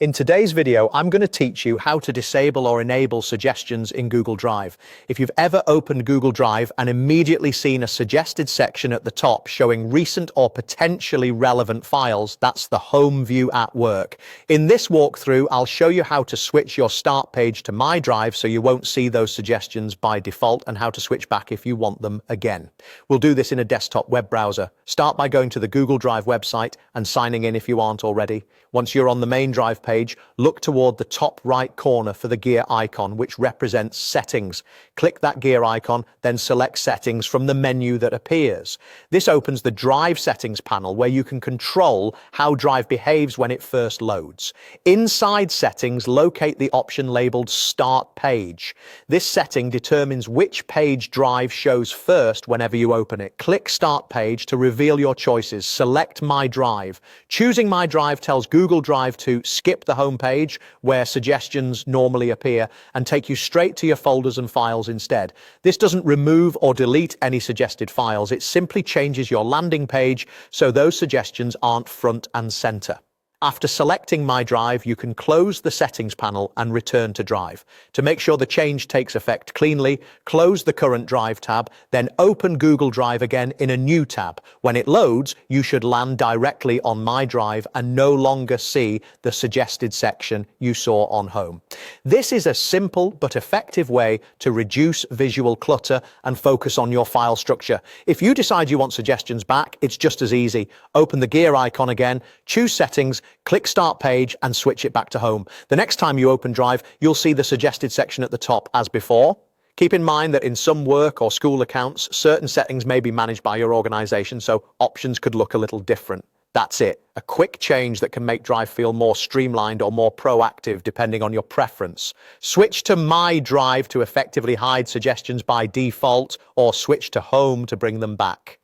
In today's video, I'm going to teach you how to disable or enable suggestions in Google Drive. If you've ever opened Google Drive and immediately seen a suggested section at the top showing recent or potentially relevant files, that's the home view at work. In this walkthrough, I'll show you how to switch your start page to My Drive so you won't see those suggestions by default, and how to switch back if you want them again. We'll do this in a desktop web browser. Start by going to the Google Drive website and signing in if you aren't already. Once you're on the main Drive page, look toward the top right corner for the gear icon, which represents Settings. Click that gear icon, then select Settings from the menu that appears. This opens the Drive Settings panel, where you can control how Drive behaves when it first loads. Inside Settings, locate the option labeled Start Page. This setting determines which page Drive shows first whenever you open it. Click Start Page to reveal your choices. Select My Drive. Choosing My Drive tells Google Drive to skip the home page where suggestions normally appear and take you straight to your folders and files instead. This doesn't remove or delete any suggested files. It simply changes your landing page so those suggestions aren't front and center. After selecting My Drive, you can close the Settings panel and return to Drive. To make sure the change takes effect cleanly, close the current Drive tab, then open Google Drive again in a new tab. When it loads, you should land directly on My Drive and no longer see the suggested section you saw on Home. This is a simple but effective way to reduce visual clutter and focus on your file structure. If you decide you want suggestions back, it's just as easy. Open the gear icon again, choose Settings, click Start Page and switch it back to Home. The next time you open Drive, you'll see the suggested section at the top as before. Keep in mind that in some work or school accounts, certain settings may be managed by your organization, so options could look a little different. That's it. A quick change that can make Drive feel more streamlined or more proactive depending on your preference. Switch to My Drive to effectively hide suggestions by default, or switch to Home to bring them back.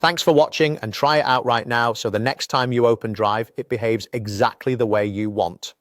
Thanks for watching, and try it out right now so the next time you open Drive, it behaves exactly the way you want.